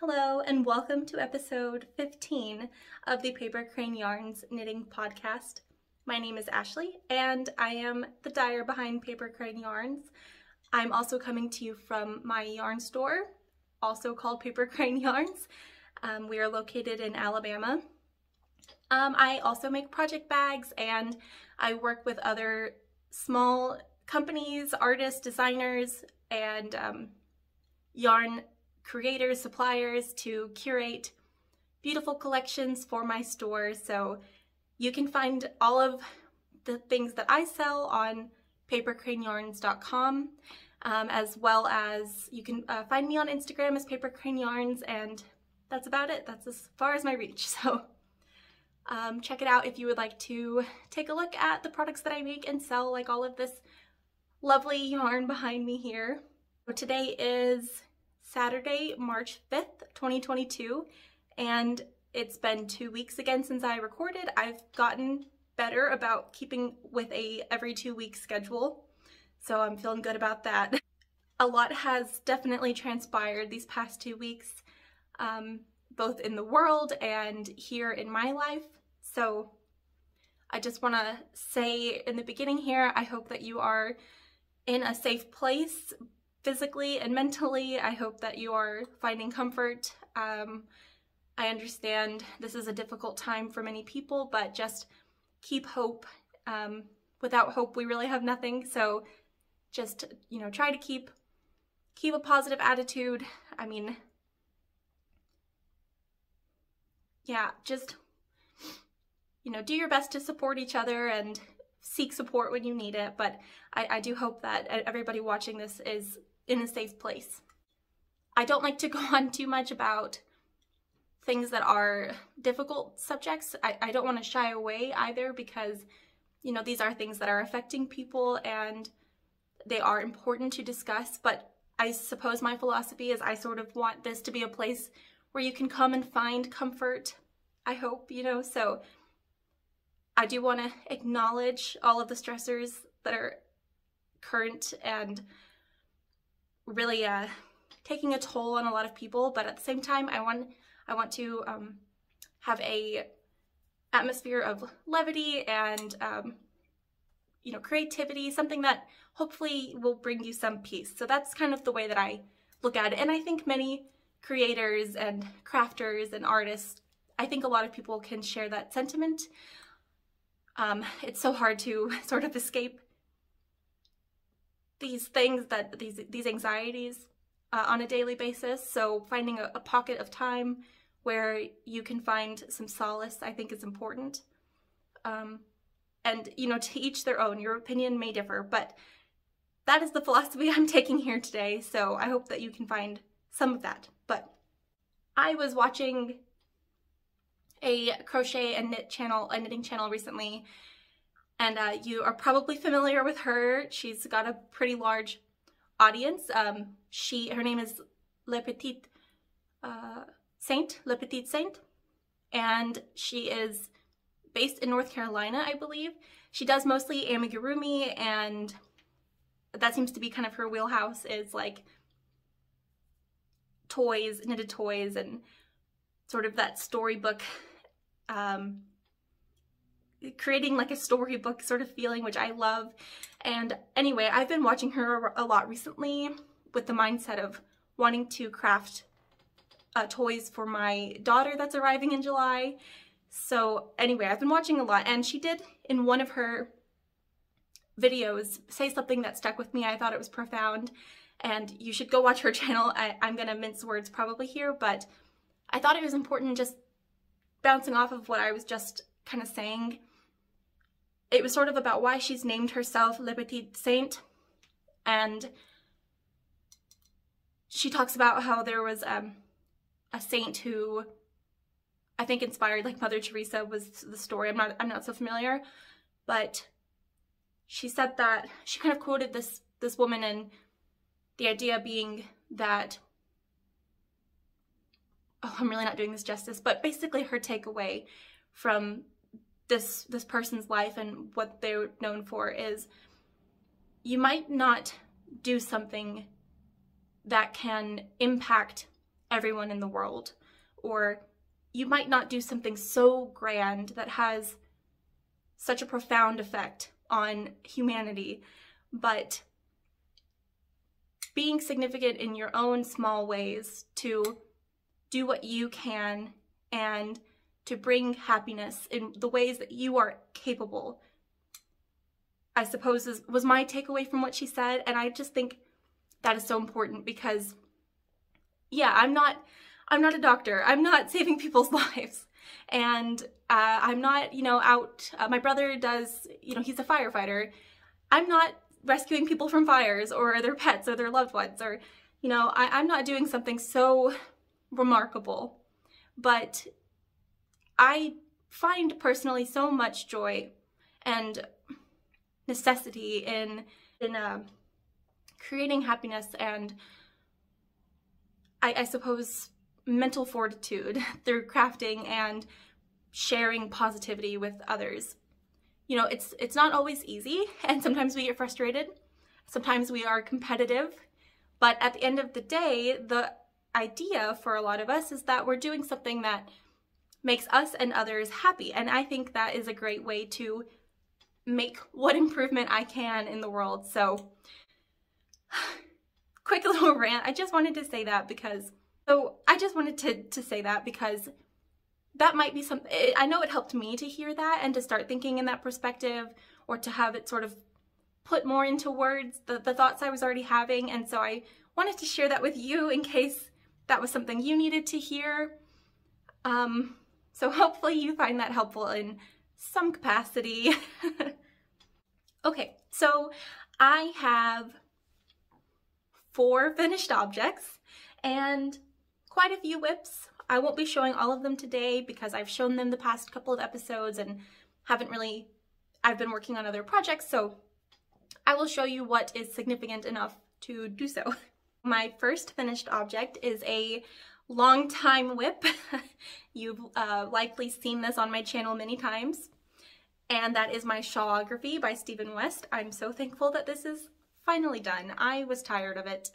Hello and welcome to episode 15 of the Paper Crane Yarns knitting podcast. My name is Ashley and I am the dyer behind Paper Crane Yarns. I'm also coming to you from my yarn store, also called Paper Crane Yarns. We are located in Alabama. I also make project bags and I work with other small companies, artists, designers, and yarn creators, suppliers to curate beautiful collections for my store. So you can find all of the things that I sell on papercraneyarns.com, as well as you can find me on Instagram as Paper Crane Yarns, and that's about it. That's as far as my reach. So check it out if you would like to take a look at the products that I make and sell, like all of this lovely yarn behind me here. So today is Saturday, March 5th, 2022, and it's been 2 weeks again since I recorded. I've gotten better about keeping with a every 2 week schedule, so I'm feeling good about that. A lot has definitely transpired these past 2 weeks, both in the world and here in my life. So I just want to say in the beginning here, I hope that you are in a safe place physically and mentally. I hope that you are finding comfort. I understand this is a difficult time for many people, but just keep hope. Without hope, we really have nothing. So just, try to keep a positive attitude. I mean, yeah, just, do your best to support each other and seek support when you need it. But I do hope that everybody watching this is in a safe place. I don't like to go on too much about things that are difficult subjects. I don't want to shy away either, because these are things that are affecting people and they are important to discuss. But I suppose my philosophy is I sort of want this to be a place where you can come and find comfort, I hope, so I do want to acknowledge all of the stressors that are current and really taking a toll on a lot of people, but at the same time I want to have a atmosphere of levity and creativity, something that hopefully will bring you some peace. So that's kind of the way that I look at it, and I think many creators and crafters and artists, I think a lot of people can share that sentiment. It's so hard to sort of escape these things, these anxieties on a daily basis. So finding a pocket of time where you can find some solace, I think, is important. And to each their own. Your opinion may differ, but that is the philosophy I'm taking here today. So I hope that you can find some of that. But I was watching a crochet and knitting channel recently, and you are probably familiar with her. She's got a pretty large audience. Her name is Le Petit Saint, and she is based in North Carolina, I believe. She does mostly amigurumi, and that seems to be kind of her wheelhouse, is like toys, knitted toys, and sort of that storybook, creating like a storybook sort of feeling, which I love. And anyway, I've been watching her a lot recently with the mindset of wanting to craft toys for my daughter that's arriving in July. So anyway, I've been watching a lot, and she did in one of her videos say something that stuck with me. I thought it was profound, and you should go watch her channel. I'm gonna mince words probably here, but I thought it was important, just bouncing off of what I was just kind of saying. It was sort of about why she's named herself Le Petit Saint, and she talks about how there was a saint who I think inspired, like Mother Teresa was the story. I'm not so familiar, but she said that she kind of quoted this woman, and the idea being that, oh, I'm really not doing this justice, but basically her takeaway from this person's life and what they're known for is, you might not do something that can impact everyone in the world, or you might not do something so grand that has such a profound effect on humanity, but being significant in your own small ways to do what you can and to bring happiness in the ways that you are capable, I suppose was my takeaway from what she said. And I just think that is so important because, yeah, I'm not a doctor. I'm not saving people's lives. And I'm not, out, my brother does, he's a firefighter. I'm not rescuing people from fires or their pets or their loved ones, or, I'm not doing something so remarkable. But I find personally so much joy and necessity in creating happiness and I suppose mental fortitude through crafting and sharing positivity with others. It's not always easy, and sometimes we get frustrated, sometimes we are competitive, but at the end of the day, the idea for a lot of us is that we're doing something that makes us and others happy, and I think that is a great way to make what improvement I can in the world. So, quick little rant. I just wanted to say that because that might be something, I know it helped me to hear that and to start thinking in that perspective, or to have it sort of put more into words, the thoughts I was already having. And so I wanted to share that with you in case that was something you needed to hear. So hopefully you find that helpful in some capacity. Okay, so I have 4 finished objects and quite a few whips. I won't be showing all of them today because I've shown them the past couple of episodes and I've been working on other projects, so I will show you what is significant enough to do so. My first finished object is a long time whip. You've likely seen this on my channel many times, and that is my Shawlography by Stephen West. I'm so thankful that this is finally done. I was tired of it.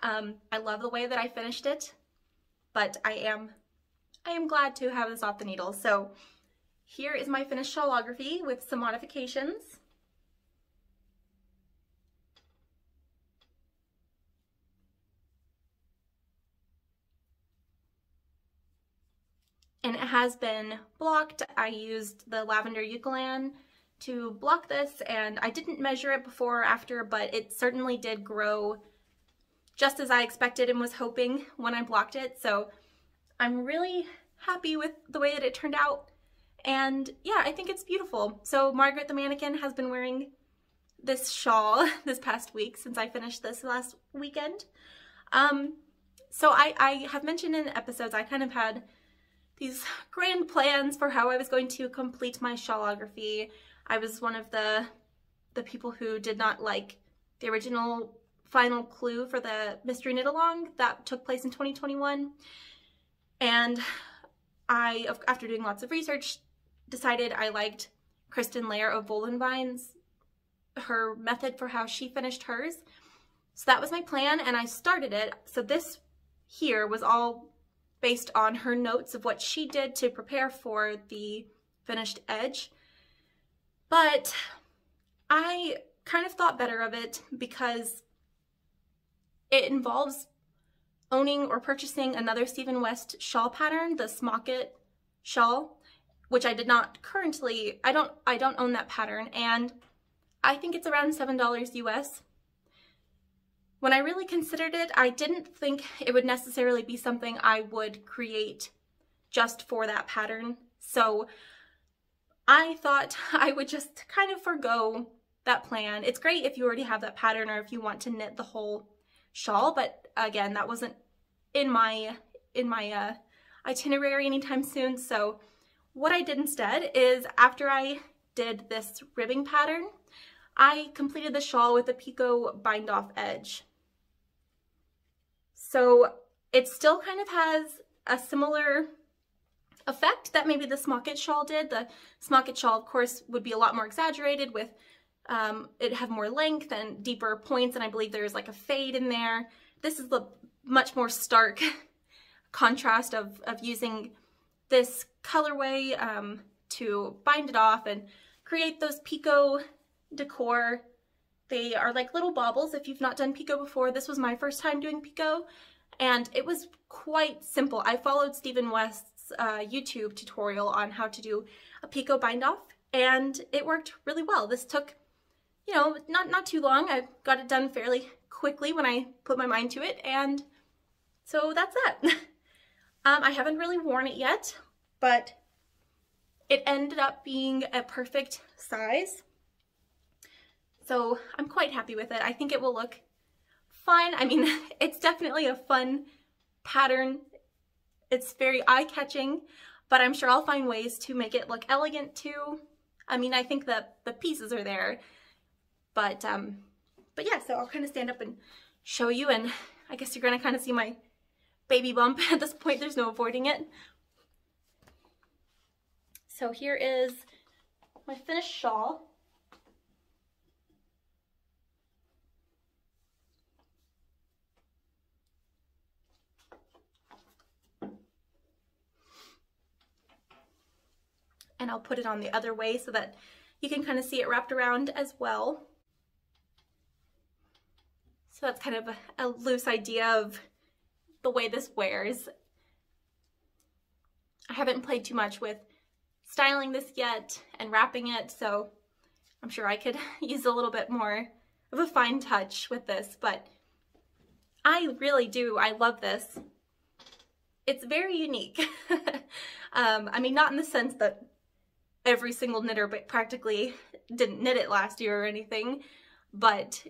I love the way that I finished it, but I am glad to have this off the needle. So here is my finished Shawlography with some modifications. And it has been blocked. I used the lavender eucalyptus to block this, and I didn't measure it before or after, but it certainly did grow just as I expected and was hoping when I blocked it. So I'm really happy with the way that it turned out. And yeah, I think it's beautiful. So Margaret the mannequin has been wearing this shawl this past week since I finished this last weekend. So I have mentioned in episodes I kind of had these grand plans for how I was going to complete my Shawlography. I was one of the people who did not like the original final clue for the mystery knit along that took place in 2021. And I, after doing lots of research, decided I liked Kristen Lair of Woolens Vines, her method for how she finished hers. So that was my plan, and I started it. So this here was all based on her notes of what she did to prepare for the finished edge. But I kind of thought better of it because it involves owning or purchasing another Stephen West shawl pattern, the Smocket shawl, which I did not currently, I don't own that pattern, and I think it's around $7 US. When I really considered it, I didn't think it would necessarily be something I would create just for that pattern. So I thought I would just kind of forgo that plan. It's great if you already have that pattern or if you want to knit the whole shawl, but again, that wasn't in my itinerary anytime soon. So what I did instead is, after I did this ribbing pattern, I completed the shawl with a picot bind off edge. So it still kind of has a similar effect that maybe the Smocket shawl did. The Smocket shawl, of course, would be a lot more exaggerated with, it'd have more length and deeper points, and I believe there's like a fade in there. This is the much more stark contrast of using this colorway to bind it off and create those picot decor. They are like little baubles. If you've not done picot before, this was my first time doing picot, and it was quite simple. I followed Stephen West's YouTube tutorial on how to do a picot bind off, and it worked really well. This took, you know, not too long. I got it done fairly quickly when I put my mind to it, and so that's that. I haven't really worn it yet, but it ended up being a perfect size. So I'm quite happy with it. I think it will look fun. I mean, it's definitely a fun pattern. It's very eye-catching, but I'm sure I'll find ways to make it look elegant too. I mean, I think that the pieces are there, but yeah, so I'll kind of stand up and show you, and I guess you're gonna kind of see my baby bump. At this point, there's no avoiding it. So here is my finished shawl. And I'll put it on the other way so that you can kind of see it wrapped around as well. So that's kind of a loose idea of the way this wears. I haven't played too much with styling this yet and wrapping it, so I'm sure I could use a little bit more of a fine touch with this, but I really do. I love this. It's very unique. I mean, not in the sense that every single knitter but practically didn't knit it last year or anything, but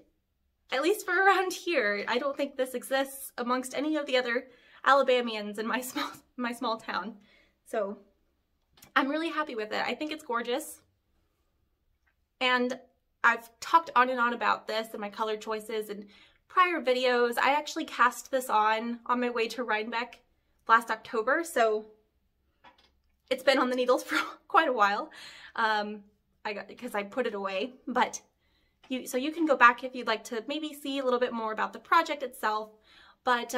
at least for around here, I don't think this exists amongst any of the other Alabamians in my small town. So I'm really happy with it. I think it's gorgeous. And I've talked on and on about this and my color choices in prior videos. I actually cast this on my way to Rhinebeck last October, so it's been on the needles for quite a while. Because I put it away, but so you can go back if you'd like to maybe see a little bit more about the project itself. But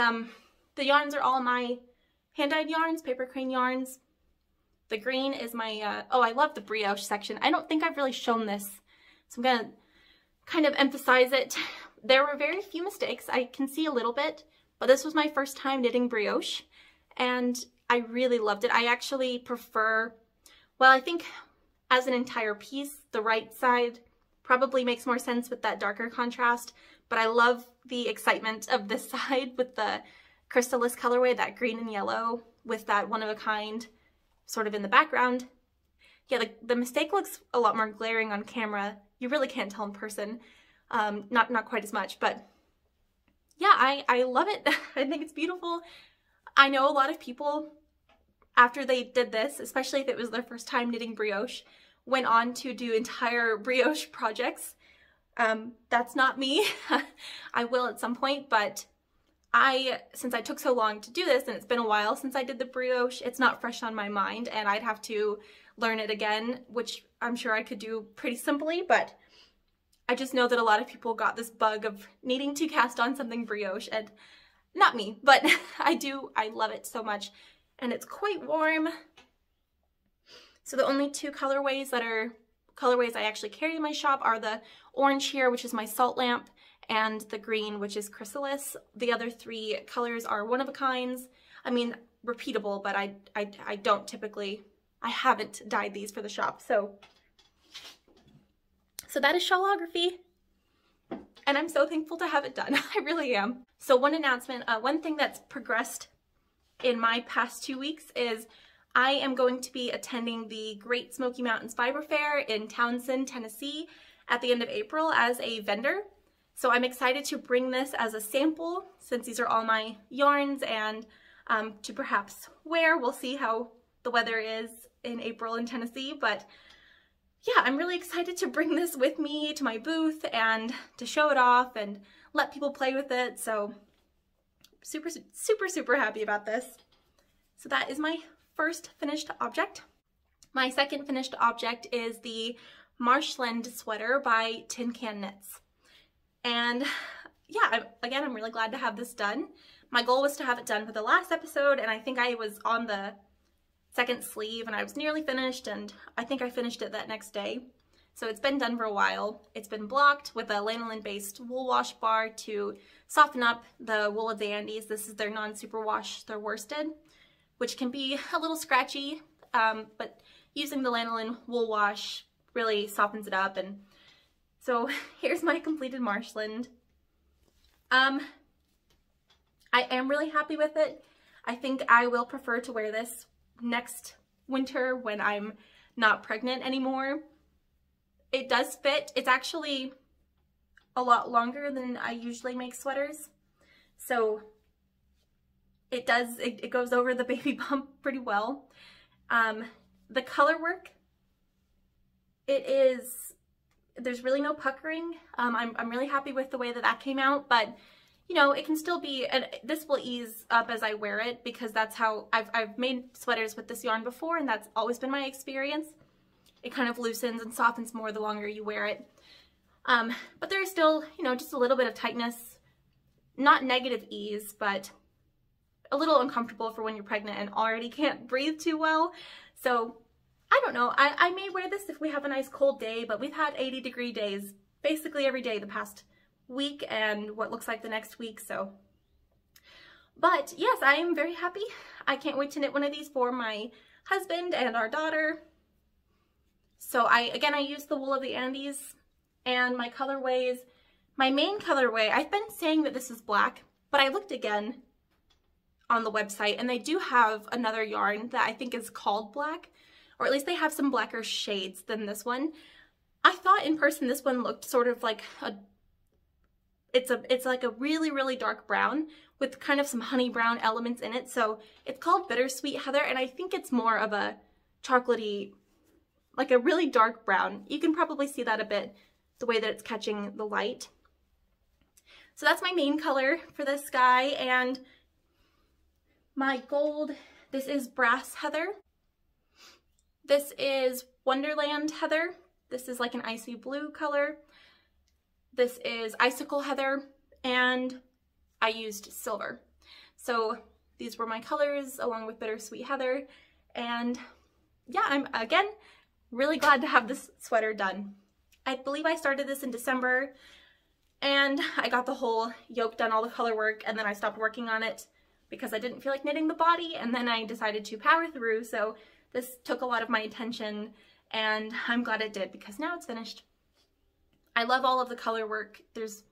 the yarns are all my hand-dyed yarns, paper crane yarns. The green is my, oh, I love the brioche section. I don't think I've really shown this, so I'm gonna kind of emphasize it. There were very few mistakes. I can see a little bit, but this was my first time knitting brioche, and I really loved it. I actually prefer, well, I think as an entire piece, the right side probably makes more sense with that darker contrast, but I love the excitement of this side with the Chrysalis colorway, that green and yellow with that one-of-a-kind sort of in the background. Yeah, the mistake looks a lot more glaring on camera. You really can't tell in person, not quite as much, but yeah, I love it. I think it's beautiful. I know a lot of people, after they did this, especially if it was their first time knitting brioche, went on to do entire brioche projects. That's not me. I will at some point, but since I took so long to do this, and it's been a while since I did the brioche, it's not fresh on my mind, and I'd have to learn it again, which I'm sure I could do pretty simply, but I just know that a lot of people got this bug of needing to cast on something brioche, and not me, but I love it so much, and it's quite warm. So the only two colorways that are colorways I actually carry in my shop are the orange here, which is my salt lamp, and the green, which is Chrysalis. The other three colors are one-of-a-kinds. I mean, repeatable, but I don't typically, I haven't dyed these for the shop, so that is Shawlography, and I'm so thankful to have it done. I really am. So one announcement, one thing that's progressed in my past 2 weeks is I am going to be attending the Great Smoky Mountains Fiber Fair in Townsend, Tennessee at the end of April as a vendor. So I'm excited to bring this as a sample, since these are all my yarns, and to perhaps wear. We'll see how the weather is in April in Tennessee, but yeah, I'm really excited to bring this with me to my booth and to show it off and let people play with it. So super, super, super happy about this. So that is my first finished object. My second finished object is the Marshland sweater by Tin Can Knits. And yeah, again, I'm really glad to have this done. My goal was to have it done for the last episode, and I think I was on the second sleeve and I was nearly finished, and I think I finished it that next day. So it's been done for a while. It's been blocked with a lanolin-based wool wash bar to soften up the wool of the Andes. This is their non-superwash, their worsted, which can be a little scratchy, but using the lanolin wool wash really softens it up. And so here's my completed Marshland. I am really happy with it. I think I will prefer to wear this next winter when I'm not pregnant anymore. It does fit. It's actually a lot longer than I usually make sweaters. So it goes over the baby bump pretty well. The color work, there's really no puckering. I'm really happy with the way that came out, but you know, it can still be, and this will ease up as I wear it, because that's how I've made sweaters with this yarn before, and that's always been my experience. It kind of loosens and softens more the longer you wear it. But there's still, you know, just a little bit of tightness, not negative ease, but a little uncomfortable for when you're pregnant and already can't breathe too well. So I don't know, I may wear this if we have a nice cold day, but we've had 80-degree days basically every day the past week and what looks like the next week. So, but yes, I am very happy. I can't wait to knit one of these for my husband and our daughter. So I used the wool of the Andes, and my colorways, my main colorway, I've been saying that this is black, but I looked again on the website and they do have another yarn that I think is called black, or at least they have some blacker shades than this one. I thought in person this one looked sort of like it's like a really, really dark brown with kind of some honey brown elements in it. So it's called Bittersweet Heather, and I think it's more of a chocolatey, like a really dark brown. You can probably see that a bit, the way that it's catching the light. So that's my main color for this guy, and my gold, this is Brass Heather. This is Wonderland Heather. This is like an icy blue color. This is Icicle Heather, and I used silver. So these were my colors along with Bittersweet Heather, and yeah, I'm again really glad to have this sweater done. I believe I started this in December, and I got the whole yoke done, all the color work, and then I stopped working on it because I didn't feel like knitting the body, and then I decided to power through. So this took a lot of my attention, and I'm glad it did because now it's finished. I love all of the color work. There's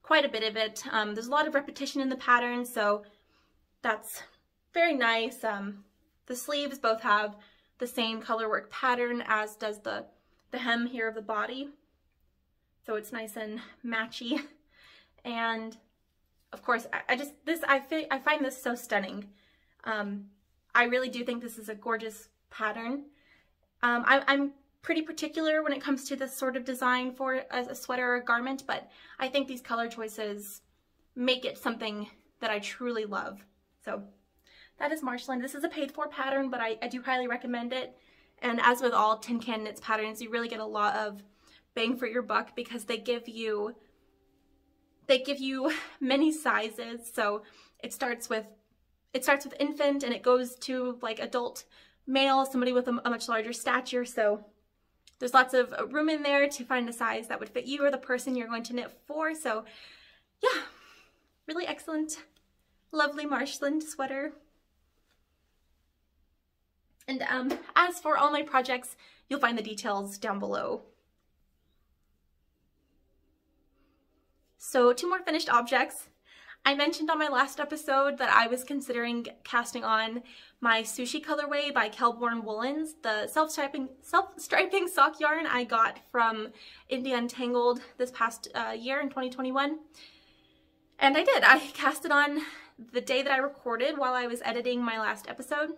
quite a bit of it. There's a lot of repetition in the pattern, so that's very nice. The sleeves both have the same color work pattern as does the hem here of the body. So it's nice and matchy. And of course, I find this so stunning. I really do think this is a gorgeous pattern. I'm pretty particular when it comes to this sort of design for a sweater or a garment, but I think these color choices make it something that I truly love. So that is Marshland. This is a paid for pattern, but I do highly recommend it. And as with all tin can knits patterns, you really get a lot of bang for your buck because they give you many sizes. So it starts with infant and it goes to like adult male, somebody with a much larger stature. So there's lots of room in there to find a size that would fit you or the person you're going to knit for. So yeah, really excellent, lovely Marshland sweater. And as for all my projects, you'll find the details down below. So 2 more finished objects. I mentioned on my last episode that I was considering casting on my Sushi colorway by Kelbourne Woolens, the self-striping sock yarn I got from Indie Untangled this past year in 2021. And I did. I cast it on the day that I recorded while I was editing my last episode.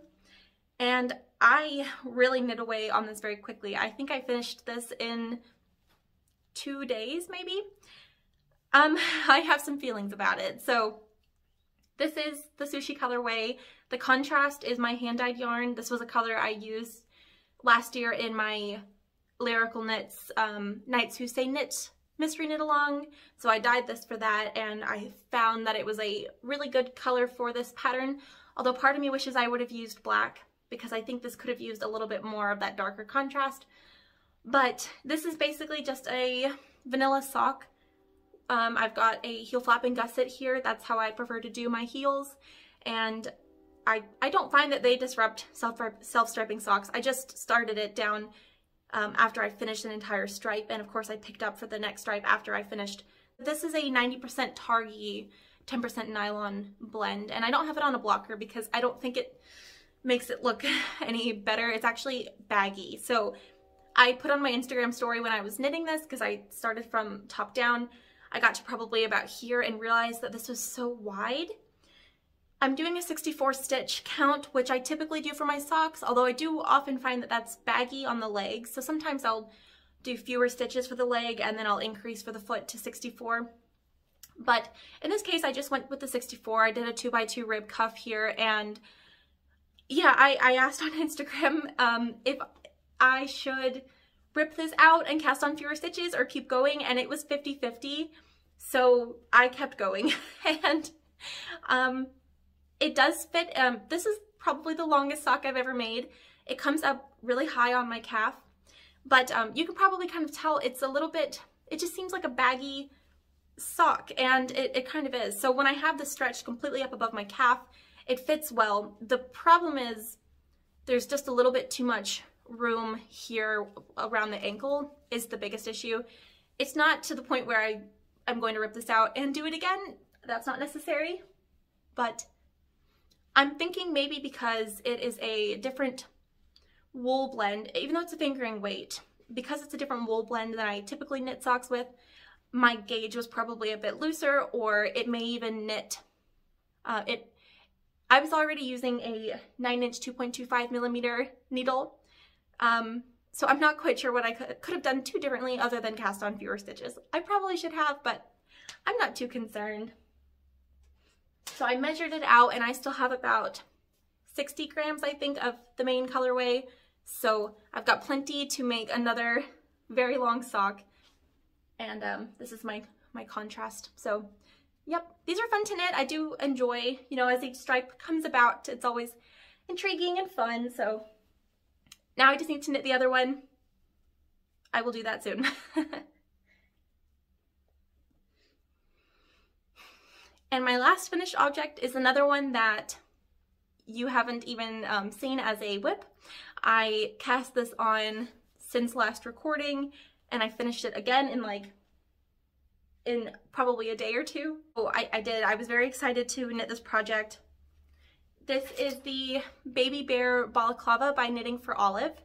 And I really knit away on this very quickly. I think I finished this in 2 days, maybe. I have some feelings about it. So this is the Sushi colorway. The contrast is my hand-dyed yarn. This was a color I used last year in my Lyrical Knits Nights Who Say Knit mystery knit along, so I dyed this for that, and I found that it was a really good color for this pattern, although part of me wishes I would have used black, because I think this could have used a little bit more of that darker contrast. But this is basically just a vanilla sock. I've got a heel flap and gusset here. That's how I prefer to do my heels, and I don't find that they disrupt self-striping socks. I just started it down after I finished an entire stripe, and of course I picked up for the next stripe after I finished. This is a 90% Targhee, 10% nylon blend, and I don't have it on a blocker because I don't think it makes it look any better. It's actually baggy. So I put on my Instagram story when I was knitting this, because I started from top down. I got to probably about here and realized that this was so wide. I'm doing a 64 stitch count, which I typically do for my socks, although I do often find that that's baggy on the legs. So sometimes I'll do fewer stitches for the leg and then I'll increase for the foot to 64. But in this case, I just went with the 64. I did a 2x2 rib cuff here, and yeah, I asked on Instagram if I should rip this out and cast on fewer stitches or keep going, and it was 50-50. So I kept going, and it does fit. This is probably the longest sock I've ever made. It comes up really high on my calf, but you can probably kind of tell it's a little bit, it just seems like a baggy sock, and it kind of is. So when I have this stretched completely up above my calf, it fits well. The problem is there's just a little bit too much room here around the ankle is the biggest issue. It's not to the point where I'm going to rip this out and do it again. That's not necessary, but I'm thinking maybe because it is a different wool blend, even though it's a fingering weight, because it's a different wool blend than I typically knit socks with, my gauge was probably a bit looser, or it may even knit. I was already using a 9-inch 2.25 millimeter needle, so I'm not quite sure what I could have done too differently other than cast on fewer stitches. I probably should have, but I'm not too concerned. So I measured it out, and I still have about 60 grams, I think, of the main colorway. So I've got plenty to make another very long sock. And this is my contrast. So yep, these are fun to knit. I do enjoy, you know, as each stripe comes about, it's always intriguing and fun. So now I just need to knit the other one. I will do that soon. And my last finished object is another one that you haven't even seen as a whip. I cast this on since last recording, and I finished it again in probably a day or two. Oh, I did. I was very excited to knit this project. This is the Baby Bear Balaclava by Knitting for Olive,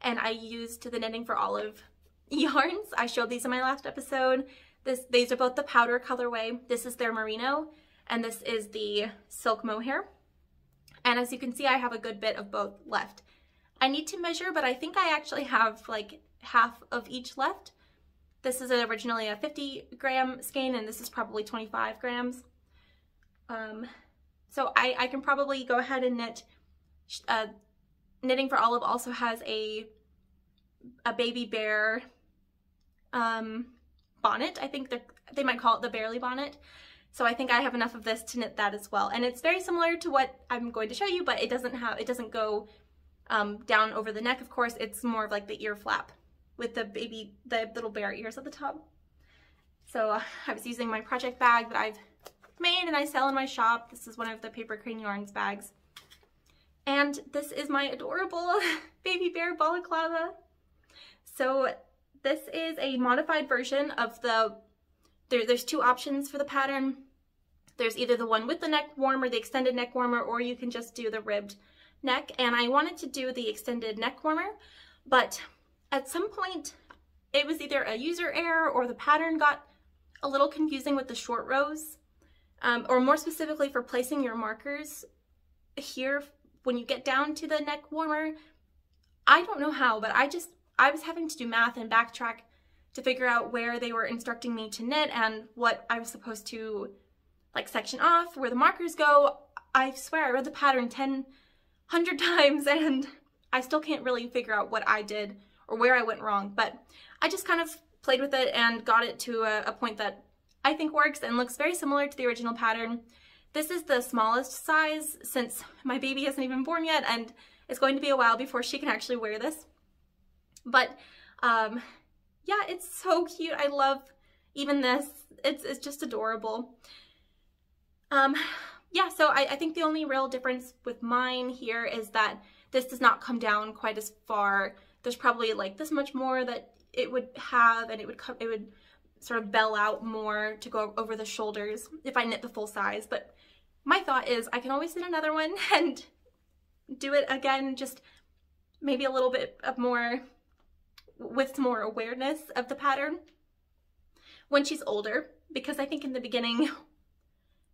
and I used the Knitting for Olive yarns. I showed these in my last episode. These are both the powder colorway. This is their Merino, and this is the Silk Mohair. And as you can see, I have a good bit of both left. I need to measure, but I think I actually have like half of each left. This is originally a 50 gram skein, and this is probably 25 grams. So I can probably go ahead and knit. Knitting for Olive also has a baby bear bonnet. I think they might call it the Bearly bonnet. So I think I have enough of this to knit that as well. And it's very similar to what I'm going to show you, but it doesn't go down over the neck, of course. It's more of like the ear flap with the little bear ears at the top. So I was using my project bag that I've made and I sell in my shop. This is one of the Paper Crane Yarns bags. And this is my adorable baby bear balaclava. So this is a modified version of there's two options for the pattern. There's either the one with the neck warmer, the extended neck warmer, or you can just do the ribbed neck. And I wanted to do the extended neck warmer, but at some point it was either a user error or the pattern got a little confusing with the short rows, or more specifically for placing your markers here when you get down to the neck warmer. I don't know how, but I was having to do math and backtrack to figure out where they were instructing me to knit and what I was supposed to like section off, where the markers go. I swear I read the pattern 100 times and I still can't really figure out what I did or where I went wrong, but I just kind of played with it and got it to a point that I think works and looks very similar to the original pattern. This is the smallest size since my baby isn't even born yet, and it's going to be a while before she can actually wear this. But yeah, it's so cute. I love even this. It's just adorable. Yeah, so I think the only real difference with mine here is that this does not come down quite as far. There's probably like this much more that it would have, and it would sort of bell out more to go over the shoulders if I knit the full size. But my thought is I can always knit another one and do it again, just maybe a little bit of more, with some more awareness of the pattern when she's older, because I think in the beginning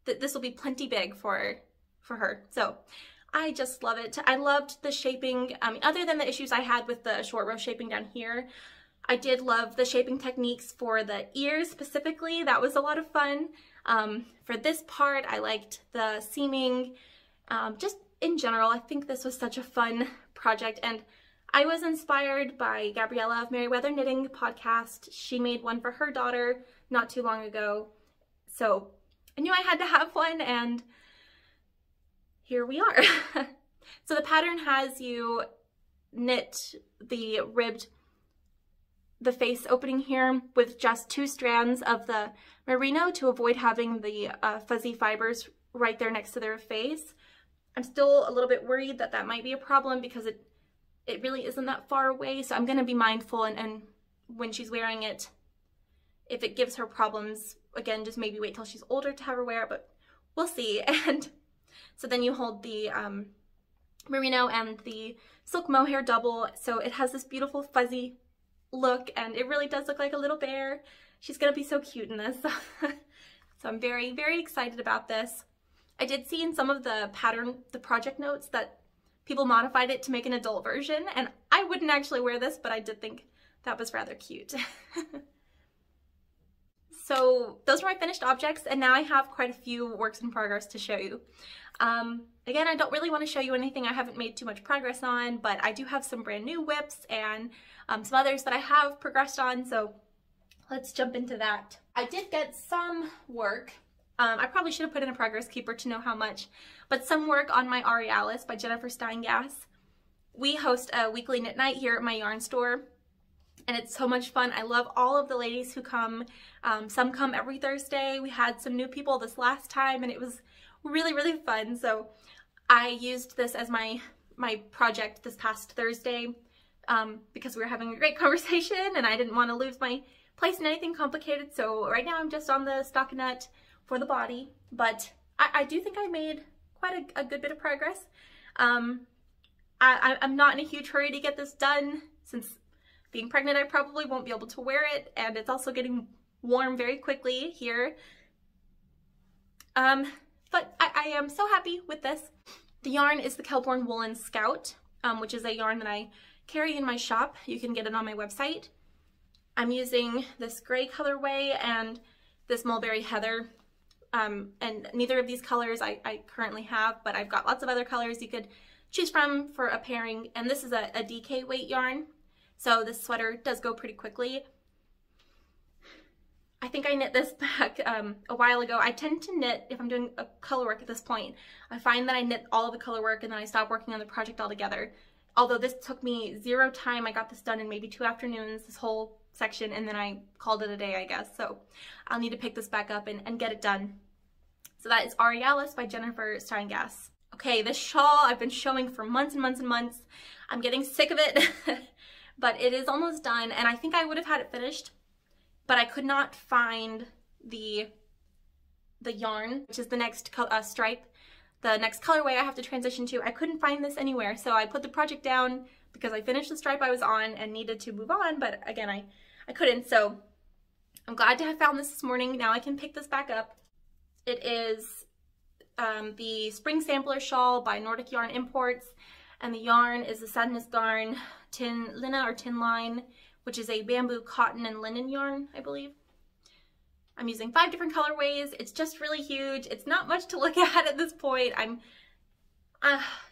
that this will be plenty big for her. So I just love it. I loved the shaping. Other than the issues I had with the short row shaping down here, I did love the shaping techniques for the ears specifically. That was a lot of fun. For this part, I liked the seaming. Just in general, I think this was such a fun project, and I was inspired by Gabriella of Merriweather Knitting podcast. She made one for her daughter not too long ago, so I knew I had to have one, and here we are. So the pattern has you knit the face opening here with just 2 strands of the merino to avoid having the fuzzy fibers right there next to their face. I'm still a little bit worried that that might be a problem because it really isn't that far away, so I'm going to be mindful, and when she's wearing it, if it gives her problems, again, just maybe wait till she's older to have her wear it, but we'll see. And so then you hold the merino and the silk mohair double, so it has this beautiful fuzzy look, and it really does look like a little bear. She's gonna be so cute in this. So I'm very, very excited about this. I did see in some of the project notes that people modified it to make an adult version, and I wouldn't actually wear this, but I did think that was rather cute. So those are my finished objects, and now I have quite a few works in progress to show you. Again, I don't really want to show you anything I haven't made too much progress on, but I do have some brand new whips and some others that I have progressed on, so let's jump into that. I did get some work. I probably should have put in a progress keeper to know how much, but some work on my Aurealis by Jennifer Steingass. We host a weekly knit night here at my yarn store, and it's so much fun. I love all of the ladies who come. Some come every Thursday. We had some new people this last time, and it was really, really fun. So I used this as my project this past Thursday because we were having a great conversation, and I didn't want to lose my place in anything complicated. So right now I'm just on the stockinette for the body, but I do think I made quite a good bit of progress. I'm not in a huge hurry to get this done since being pregnant, I probably won't be able to wear it, and it's also getting warm very quickly here. But I am so happy with this. The yarn is the Kelbourne Woolens Scout, which is a yarn that I carry in my shop. You can get it on my website. I'm using this gray colorway and this mulberry heather, and neither of these colors I currently have, but I've got lots of other colors you could choose from for a pairing, and this is a DK weight yarn. So this sweater does go pretty quickly. I think I knit this back a while ago. I tend to knit, if I'm doing a color work at this point, I find that I knit all of the color work and then I stop working on the project altogether. Although this took me 0 time. I got this done in maybe 2 afternoons, this whole section, and then I called it a day, I guess. So I'll need to pick this back up and get it done. So that is Aurealis by Jennifer Steingass. Okay, this shawl I've been showing for months and months and months. I'm getting sick of it. But it is almost done, and I think I would have had it finished, but I could not find the yarn, which is the next stripe, the next colorway I have to transition to. I couldn't find this anywhere, so I put the project down because I finished the stripe I was on and needed to move on, but again, I couldn't, so I'm glad to have found this morning. Now I can pick this back up. It is the Spring Sampler Shawl by Nordic Yarn Imports, and the yarn is the Sandnes Garn Tynn line, which is a bamboo, cotton, and linen yarn, I believe. I'm using 5 different colorways. It's just really huge. It's not much to look at this point.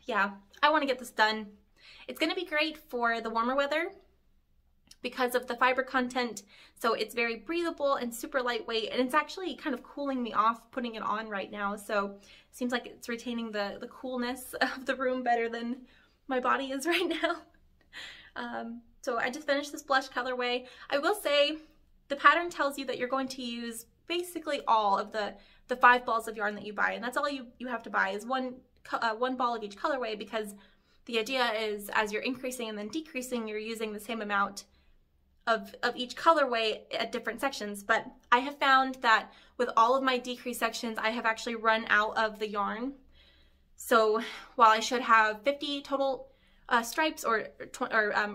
Yeah, I want to get this done. It's going to be great for the warmer weather, because of the fiber content. So it's very breathable and super lightweight, and it's actually kind of cooling me off putting it on right now. So it seems like it's retaining the coolness of the room better than my body is right now. So I just finished this blush colorway. I will say the pattern tells you that you're going to use basically all of the 5 balls of yarn that you buy, and that's all you have to buy is one ball of each colorway, because the idea is as you're increasing and then decreasing, you're using the same amount of each colorway at different sections. But I have found that with all of my decrease sections, I have actually run out of the yarn. So while I should have 50 total stripes or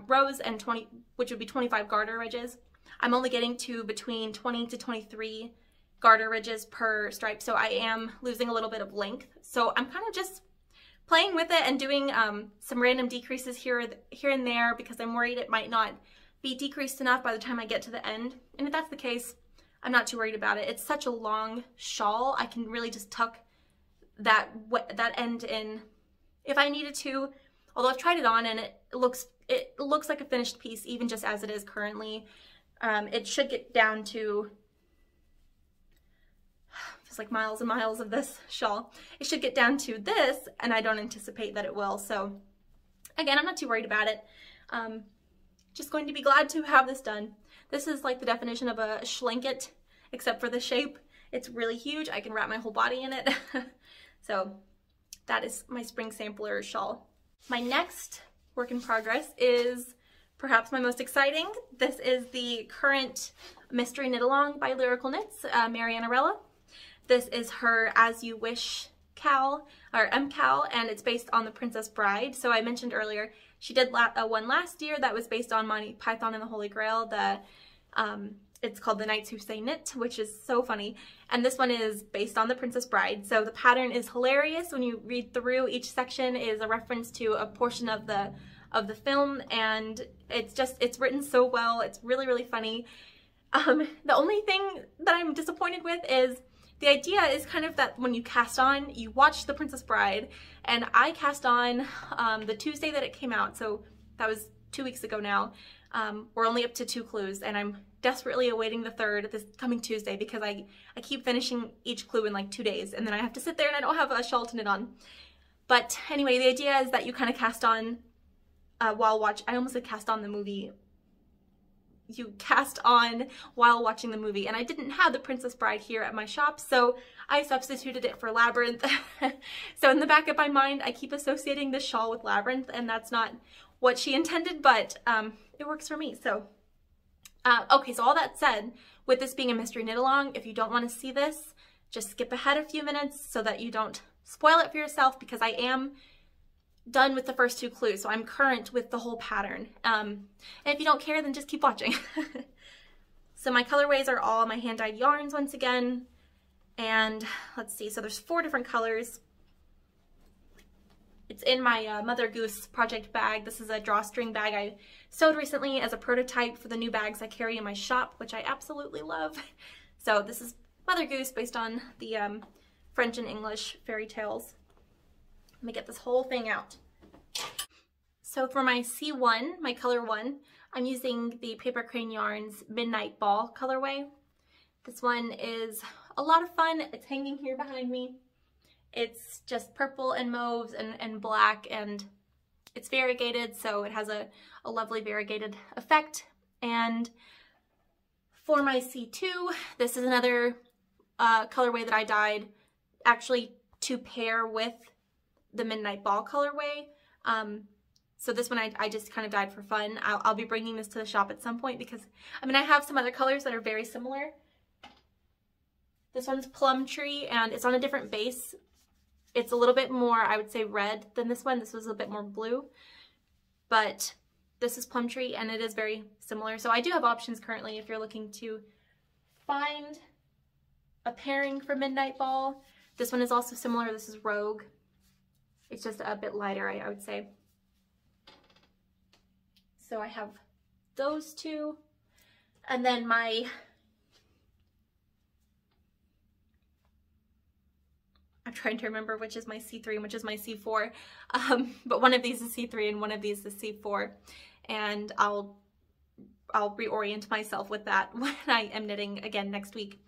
rows and 20, which would be 25 garter ridges, I'm only getting to between 20 to 23 garter ridges per stripe. So I am losing a little bit of length. So I'm kind of just playing with it and doing some random decreases here and there, because I'm worried it might not be decreased enough by the time I get to the end. And if that's the case, I'm not too worried about it. It's such a long shawl, I can really just tuck that end in if I needed to. Although I've tried it on and it looks like a finished piece even just as it is currently. It should get down to, it's like miles and miles of this shawl. It should get down to this, and I don't anticipate that it will. So again, I'm not too worried about it. Just going to be glad to have this done. This is like the definition of a schlinket, except for the shape. It's really huge. I can wrap my whole body in it. So that is my spring sampler shawl. My next work in progress is perhaps my most exciting. This is the current mystery knit along by Lyrical Knits, Marianarella. This is her As You Wish KAL, or MKAL, and it's based on The Princess Bride. So I mentioned earlier, she did one last year that was based on Monty Python and the Holy Grail. It's called The Knights Who Say Knit, which is so funny. And this one is based on The Princess Bride. So the pattern is hilarious. When you read through, each section is a reference to a portion of the film, and it's written so well. It's really, really funny. The only thing that I'm disappointed with is the idea is kind of that when you cast on, you watch The Princess Bride, and I cast on the Tuesday that it came out, so that was 2 weeks ago now. We're only up to 2 clues, and I'm desperately awaiting the third this coming Tuesday, because I keep finishing each clue in like 2 days, and then I have to sit there and I don't have a shawl to knit on. But anyway, the idea is that you kind of cast on while I almost said cast on the movie. You cast on while watching the movie, and I didn't have The Princess Bride here at my shop, so I substituted it for Labyrinth. So in the back of my mind, I keep associating this shawl with Labyrinth, and that's not what she intended, but it works for me. So okay, so all that said, with this being a mystery knit along, if you don't want to see this, just skip ahead a few minutes so that you don't spoil it for yourself, because I am done with the first 2 clues, so I'm current with the whole pattern. And if you don't care, then just keep watching. So my colorways are all my hand-dyed yarns once again, and let's see, so there's 4 different colors. It's in my Mother Goose project bag. This is a drawstring bag I sewed recently as a prototype for the new bags I carry in my shop, which I absolutely love. So this is Mother Goose based on the French and English fairy tales. Let me get this whole thing out. So for my C1, my color 1, I'm using the Paper Crane Yarns Midnight Ball colorway. This one is a lot of fun. It's hanging here behind me. It's just purple and mauves and black, and it's variegated, so it has a lovely variegated effect. And for my C2, this is another colorway that I dyed actually to pair with the Midnight Ball colorway. So this one I just kind of dyed for fun. I'll be bringing this to the shop at some point, because I mean I have some other colors that are very similar. This one's Plum Tree, and it's on a different base. It's a little bit more, I would say, red than this one. This was a bit more blue, but this is Plum Tree, and it is very similar. So I do have options currently if you're looking to find a pairing for Midnight Ball. This one is also similar. This is Rogue. It's just a bit lighter, I would say. So I have those 2, and then I'm trying to remember which is my C3 and which is my C4, but one of these is C3 and one of these is C4, and I'll reorient myself with that when I am knitting again next week.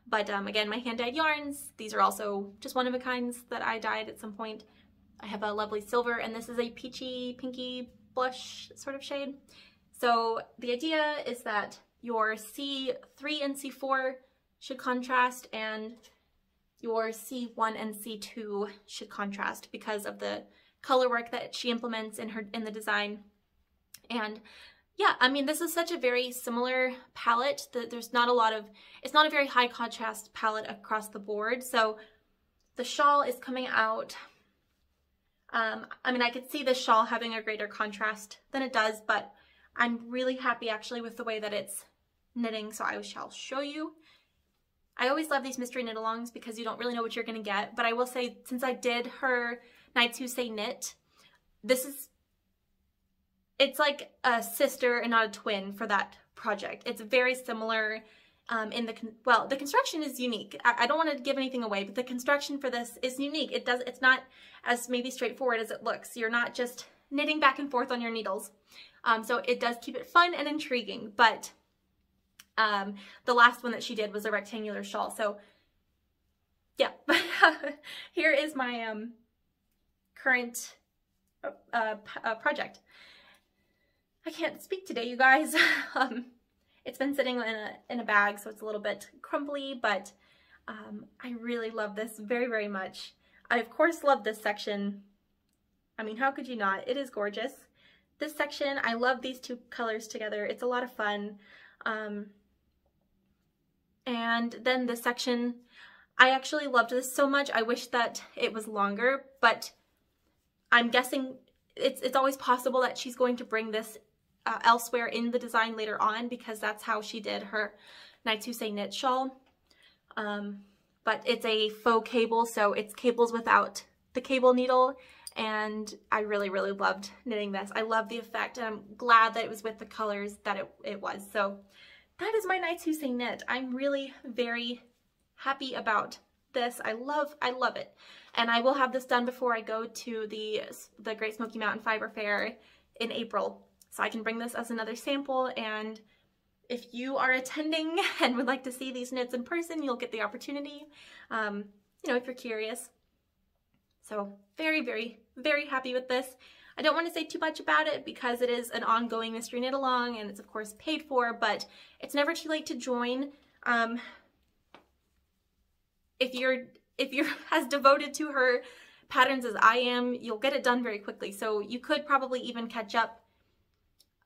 But again, my hand-dyed yarns, these are also just one-of-a-kinds that I dyed at some point. I have a lovely silver, and this is a peachy, pinky blush sort of shade. So the idea is that your C3 and C4 should contrast, and your C1 and C2 should contrast because of the color work that she implements in the design. And yeah, I mean, this is such a very similar palette that there's not a lot of, it's not a very high contrast palette across the board. So the shawl is coming out, I mean, I could see the shawl having a greater contrast than it does, but I'm really happy actually with the way that it's knitting, so I shall show you. I always love these mystery knit-alongs because you don't really know what you're going to get, but I will say, since I did her Nights Who Say Knit, it's like a sister and not a twin for that project. It's very similar the construction is unique. I don't want to give anything away, but the construction for this is unique. It's not as maybe straightforward as it looks. You're not just knitting back and forth on your needles. So it does keep it fun and intriguing, but the last one that she did was a rectangular shawl. So yeah, here is my current project. I can't speak today, you guys. It's been sitting in a bag, so it's a little bit crumbly, but I really love this very, very much. I, of course, love this section. I mean, how could you not? It is gorgeous. This section, I love these two colors together. It's a lot of fun. And then this section, I actually loved this so much. I wish that it was longer, but I'm guessing it's always possible that she's going to bring this elsewhere in the design later on, because that's how she did her Nights Who Say Knit shawl. But it's a faux cable, so it's cables without the cable needle, and I really, really loved knitting this. I love the effect, and I'm glad that it was with the colors that it was. So that is my Nights Who Say Knit. I'm really very happy about this. I love it. And I will have this done before I go to the Great Smoky Mountain Fiber Fair in April. So I can bring this as another sample, and if you are attending and would like to see these knits in person, you'll get the opportunity, you know, if you're curious. So very, very, very happy with this. I don't want to say too much about it because it is an ongoing mystery knit along, and it's of course paid for, but it's never too late to join. If you're as devoted to her patterns as I am, you'll get it done very quickly. So you could probably even catch up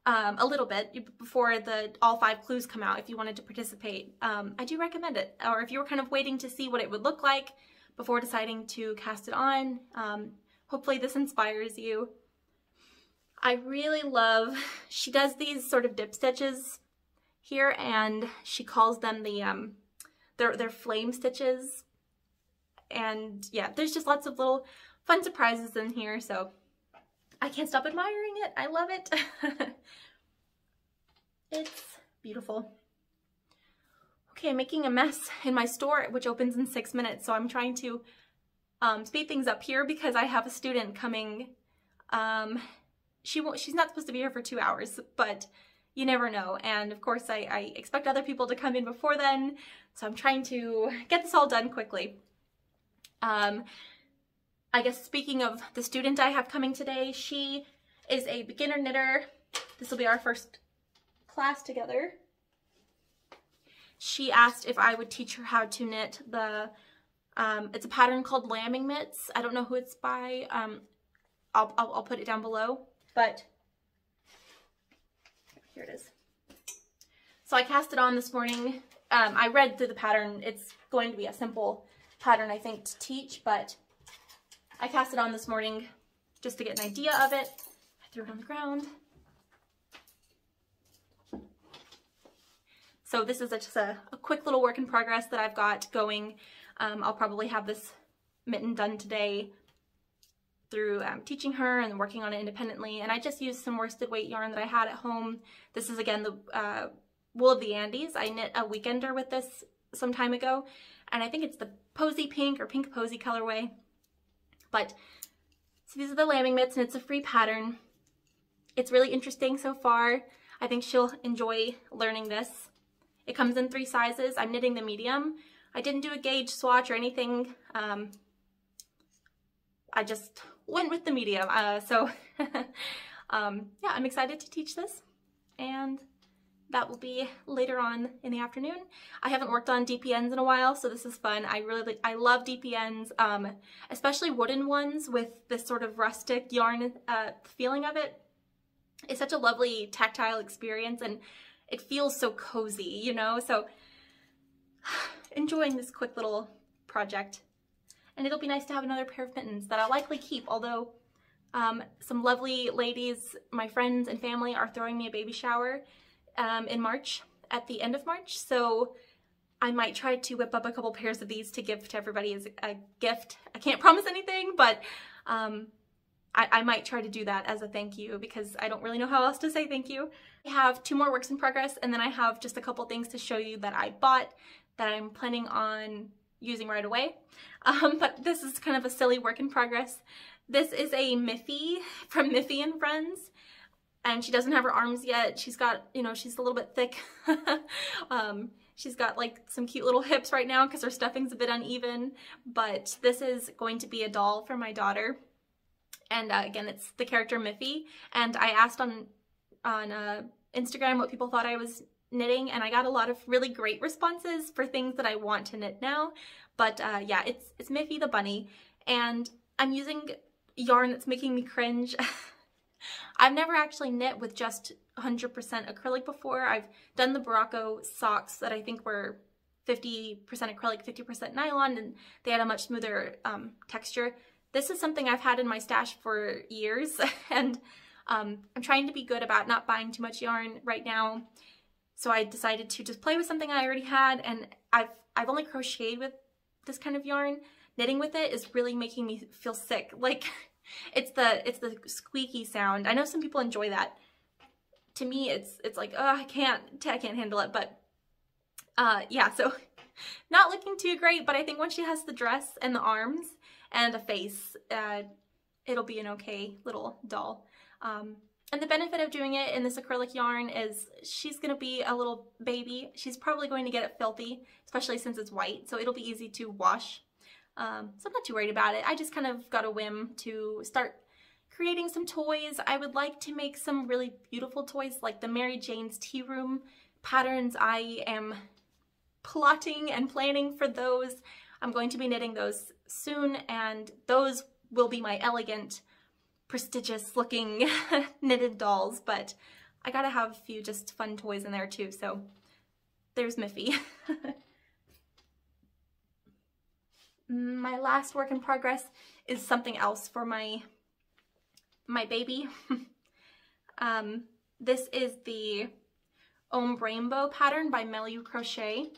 a little bit before all 5 clues come out if you wanted to participate. I do recommend it. Or if you were kind of waiting to see what it would look like before deciding to cast it on, hopefully this inspires you. I really love, she does these sort of dip stitches here, and she calls them they're flame stitches. And yeah, there's just lots of little fun surprises in here, so I can't stop admiring it. I love it. It's beautiful. Okay, I'm making a mess in my store, which opens in 6 minutes, so I'm trying to speed things up here because I have a student coming. She's not supposed to be here for 2 hours, but you never know. And of course, I expect other people to come in before then, so I'm trying to get this all done quickly. I guess speaking of the student I have coming today, she is a beginner knitter. This will be our first class together. She asked if I would teach her how to knit it's a pattern called Lambing Mitts. I don't know who it's by. I'll put it down below, but here it is. So I cast it on this morning. I read through the pattern. It's going to be a simple pattern, I think, to teach, but I cast it on this morning just to get an idea of it. I threw it on the ground. So this is just a quick little work in progress that I've got going. I'll probably have this mitten done today through teaching her and working on it independently. And I just used some worsted weight yarn that I had at home. This is, again, the Wool of the Andes. I knit a weekender with this some time ago, and I think it's the Posy Pink or Pink Posy colorway. But so these are the Lambing Mitts, and it's a free pattern. It's really interesting so far. I think she'll enjoy learning this. It comes in 3 sizes. I'm knitting the medium. I didn't do a gauge swatch or anything. I just went with the medium. Yeah, I'm excited to teach this, and that will be later on in the afternoon. I haven't worked on DPNs in a while, so this is fun. I love DPNs, especially wooden ones with this sort of rustic yarn feeling of it. It's such a lovely tactile experience, and it feels so cozy, you know? So enjoying this quick little project. And it'll be nice to have another pair of mittens that I'll likely keep, although some lovely ladies, my friends and family, are throwing me a baby shower in March, at the end of March, so I might try to whip up a couple pairs of these to give to everybody as a gift. I can't promise anything, but I might try to do that as a thank you, because I don't really know how else to say thank you. I have 2 more works in progress, and then I have just a couple things to show you that I bought that I'm planning on using right away. But this is kind of a silly work in progress. This is a Miffy from Miffy and Friends, and she doesn't have her arms yet. She's got, you know, she's a little bit thick. She's got like some cute little hips right now because her stuffing's a bit uneven, but this is going to be a doll for my daughter. And again, it's the character Miffy, and I asked on Instagram what people thought I was knitting, and I got a lot of really great responses for things that I want to knit now. But yeah, it's Miffy the bunny, and I'm using yarn that's making me cringe. I've never actually knit with just 100% acrylic before. I've done the Barocco socks that I think were 50% acrylic, 50% nylon, and they had a much smoother texture. This is something I've had in my stash for years, and I'm trying to be good about not buying too much yarn right now. So I decided to just play with something I already had, and I've only crocheted with this kind of yarn. Knitting with it is really making me feel sick. Like, it's the squeaky sound. I know some people enjoy that. To me, it's like, oh, I can't handle it. But yeah, so not looking too great, but I think once she has the dress and the arms and a face, it'll be an okay little doll. And the benefit of doing it in this acrylic yarn is she's gonna be a little baby. She's probably going to get it filthy, especially since it's white, so it'll be easy to wash. So I'm not too worried about it. I just kind of got a whim to start creating some toys. I would like to make some really beautiful toys like the Mary Jane's Tea Room patterns. I am plotting and planning for those. I'm going to be knitting those soon, and those will be my elegant, prestigious looking knitted dolls, but I gotta have a few just fun toys in there too, so there's Miffy. My last work in progress is something else for my baby. This is the Ombre Rainbow pattern by Melu Crochet,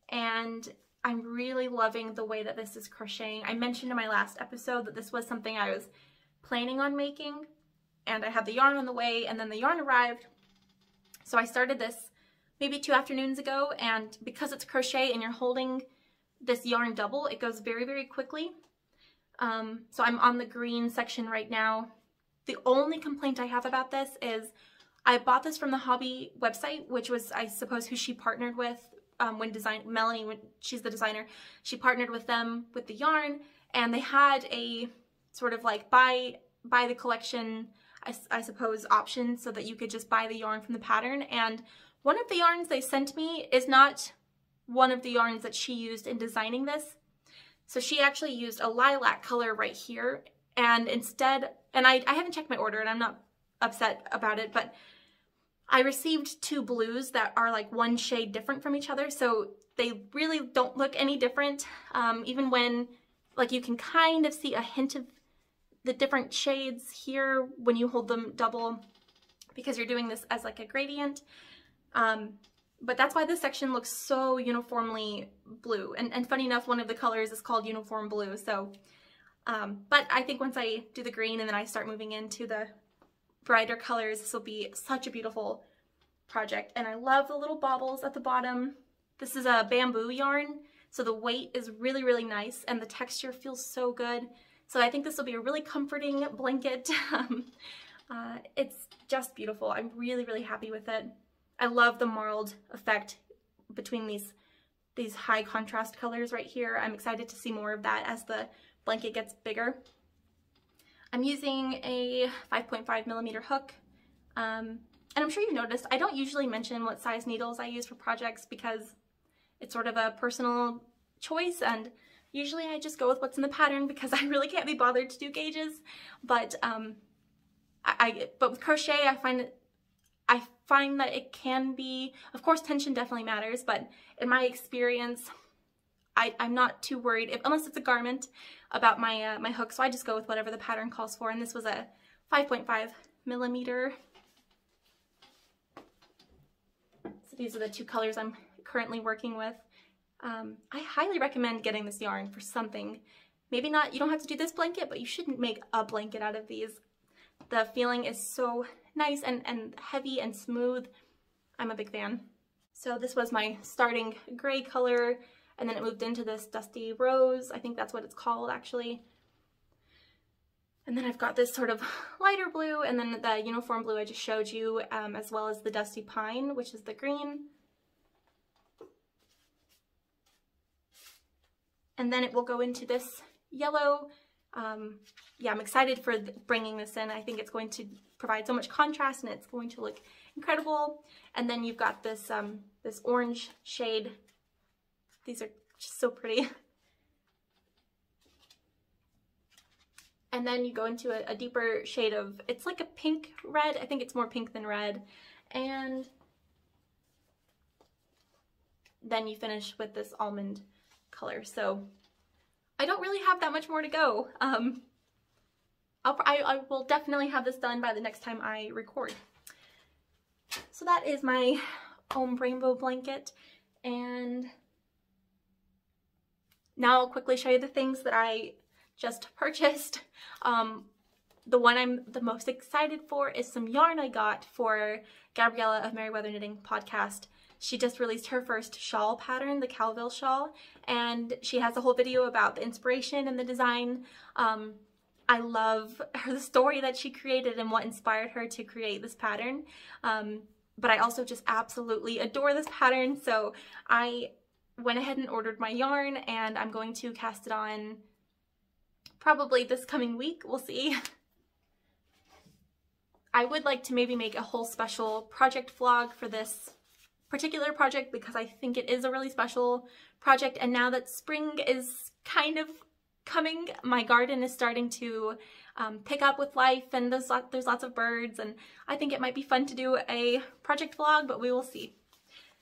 and I'm really loving the way that this is crocheting. I mentioned in my last episode that this was something I was planning on making, and I had the yarn on the way, and then the yarn arrived. So I started this maybe 2 afternoons ago, and because it's crochet and you're holding this yarn double, it goes very, very quickly. So I'm on the green section right now. The only complaint I have about this is I bought this from the hobby website, which was, I suppose, who she partnered with Melanie, when she's the designer, she partnered with them with the yarn, and they had a sort of like buy the collection, I suppose, option, so that you could just buy the yarn from the pattern. And one of the yarns they sent me is not one of the yarns that she used in designing this. So she actually used a lilac color right here, and instead, and I haven't checked my order and I'm not upset about it, but I received 2 blues that are like 1 shade different from each other, so they really don't look any different, even when, like, you can kind of see a hint of the different shades here when you hold them double, because you're doing this as like a gradient. But that's why this section looks so uniformly blue. And funny enough, one of the colors is called Uniform Blue. So, but I think once I do the green and then I start moving into the brighter colors, this will be such a beautiful project. And I love the little baubles at the bottom. This is a bamboo yarn, so the weight is really, really nice, and the texture feels so good. So I think this will be a really comforting blanket. It's just beautiful. I'm really, really happy with it. I love the marled effect between these high contrast colors right here. I'm excited to see more of that as the blanket gets bigger. I'm using a 5.5mm hook, and I'm sure you've noticed I don't usually mention what size needles I use for projects because it's sort of a personal choice, and usually I just go with what's in the pattern because I really can't be bothered to do gauges. But but with crochet, I find that it can be, of course tension definitely matters, but in my experience, I'm not too worried, unless it's a garment, about my my hook, so I just go with whatever the pattern calls for, and this was a 5.5mm. So these are the two colors I'm currently working with. I highly recommend getting this yarn for something. Maybe not, you don't have to do this blanket, but you shouldn't make a blanket out of these. The feeling is so nice and heavy and smooth. I'm a big fan. So this was my starting gray color, and then it moved into this dusty rose. I think that's what it's called actually. And then I've got this sort of lighter blue, and then the uniform blue I just showed you, as well as the dusty pine, which is the green. And then it will go into this yellow. Yeah, I'm excited for bringing this in. I think it's going to provide so much contrast, and it's going to look incredible. And then you've got this this orange shade. These are just so pretty. And then you go into a deeper shade of, it's like a pink red. I think it's more pink than red. And then you finish with this almond color. So I don't really have that much more to go. I will definitely have this done by the next time I record. So that is my Home Rainbow blanket, and now I'll quickly show you the things that I just purchased. The one I'm the most excited for is some yarn I got for Gabriella of Merryweather Knitting podcast. She just released her first shawl pattern, the Calville shawl, and she has a whole video about the inspiration and the design. I love the story that she created and what inspired her to create this pattern. But I also just absolutely adore this pattern, so I went ahead and ordered my yarn, and I'm going to cast it on probably this coming week. We'll see. I would like to maybe make a whole special project vlog for this particular project because I think it is a really special project, and now that spring is kind of coming, my garden is starting to pick up with life, and there's lots of birds, and I think it might be fun to do a project vlog, but we will see.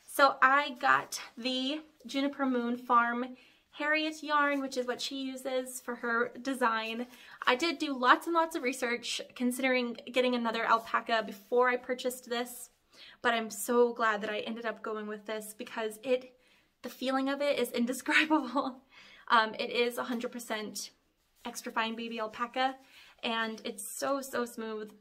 So I got the Juniper Moon Farm Harriet yarn, which is what she uses for her design. I did do lots and lots of research considering getting another alpaca before I purchased this, but I'm so glad that I ended up going with this because the feeling of it is indescribable. It is 100% extra fine baby alpaca, and it's so smooth,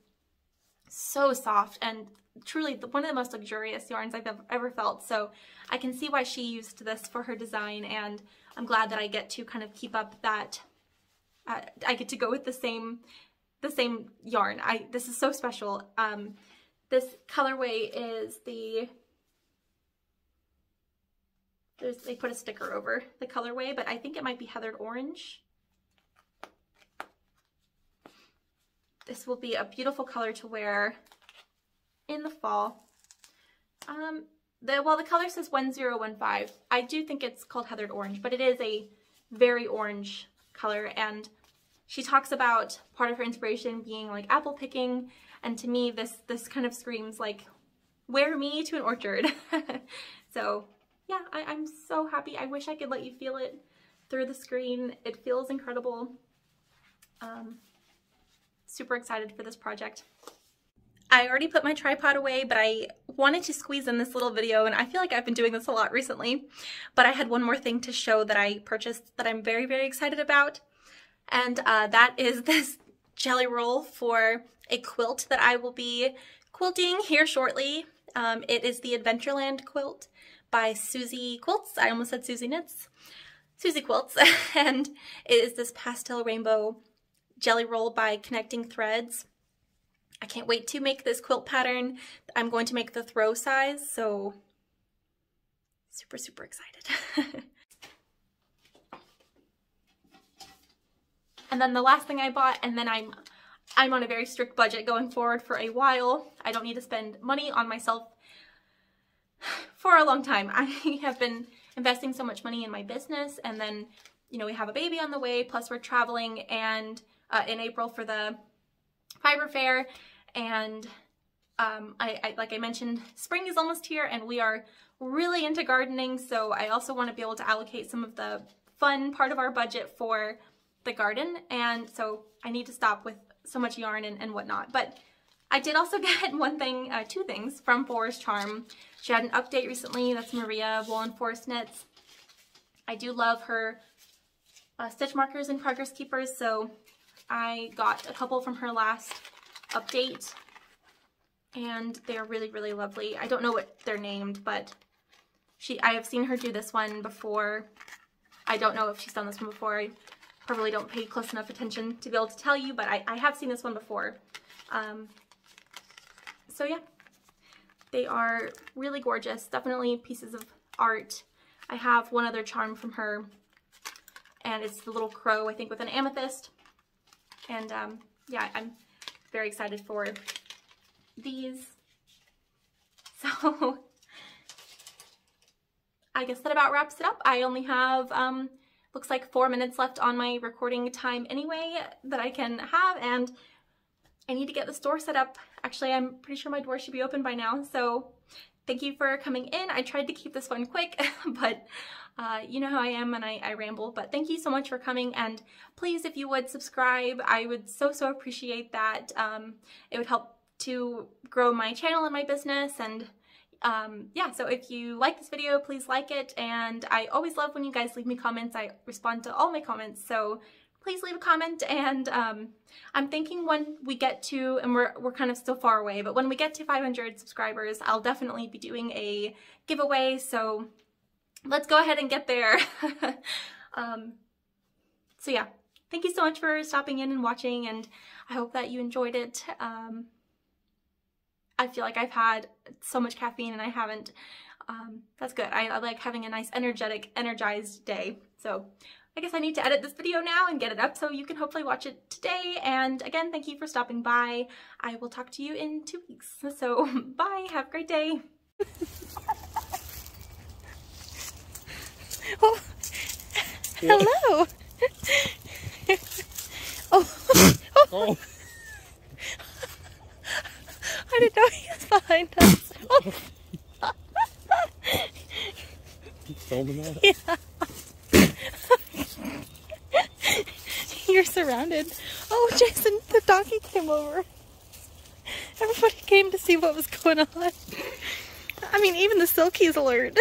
so soft, and truly one of the most luxurious yarns I've ever felt. So I can see why she used this for her design, and I'm glad that I get to kind of keep up that, I get to go with the same yarn. This is so special. This colorway is they put a sticker over the colorway, but I think it might be Heathered Orange. This will be a beautiful color to wear in the fall. The color says 1015. I do think it's called Heathered Orange, but it is a very orange color, and she talks about part of her inspiration being like apple picking, and to me this kind of screams like, wear me to an orchard. So yeah, I'm so happy. I wish I could let you feel it through the screen. It feels incredible. Super excited for this project. I already put my tripod away, but I wanted to squeeze in this little video, and I feel like I've been doing this a lot recently, but I had one more thing to show that I purchased that I'm very excited about, and that is this jelly roll for a quilt that I will be quilting here shortly. It is the Adventureland Quilt by Susie Quilts. I almost said Susie Knits. Susie Quilts. And it is this pastel rainbow jelly roll by Connecting Threads. I can't wait to make this quilt pattern. I'm going to make the throw size, so super, super excited. And then the last thing I bought, and then I'm on a very strict budget going forward for a while. I don't need to spend money on myself for a long time. I have been investing so much money in my business, and then, you know, we have a baby on the way, plus we're traveling and in April for the fiber fair, and like I mentioned, spring is almost here and we are really into gardening, so I also want to be able to allocate some of the fun part of our budget for the garden, and so I need to stop with so much yarn and whatnot. But I did also get two things from Forest Charm. She had an update recently. That's Maria Woolen Forest Knits. I do love her stitch markers and progress keepers, so I got a couple from her last update, and they're really, really lovely. I don't know what they're named, but I have seen her do this one before. I don't know if she's done this one before. I probably don't pay close enough attention to be able to tell you, but I have seen this one before. So yeah, they are really gorgeous. Definitely pieces of art. I have one other charm from her, and it's the little crow, I think, with an amethyst. And yeah, I'm very excited for these. So I guess that about wraps it up. I only have looks like 4 minutes left on my recording time anyway that I can have, and I need to get this door set up. Actually, I'm pretty sure my door should be open by now, so thank you for coming in. I tried to keep this one quick, but you know how I am and I ramble, but thank you so much for coming, and please, if you would subscribe, I would so appreciate that. It would help to grow my channel and my business, and yeah, so if you like this video, please like it, and I always love when you guys leave me comments. I respond to all my comments, so please leave a comment. And I'm thinking when we get to, and we're kind of still far away, but when we get to 500 subscribers, I'll definitely be doing a giveaway, so let's go ahead and get there. So yeah, thank you so much for stopping in and watching, and I hope that you enjoyed it. I feel like I've had so much caffeine and I haven't. That's good. I like having a nice energized day. So I guess I need to edit this video now and get it up so you can hopefully watch it today. And again, thank you for stopping by. I will talk to you in 2 weeks. So bye, have a great day. Oh, hello. Oh. I didn't know he was behind us. Oh. Filming that? Yeah. You're surrounded. Oh, Jason, the donkey came over. Everybody came to see what was going on. I mean, even the Silky's alert.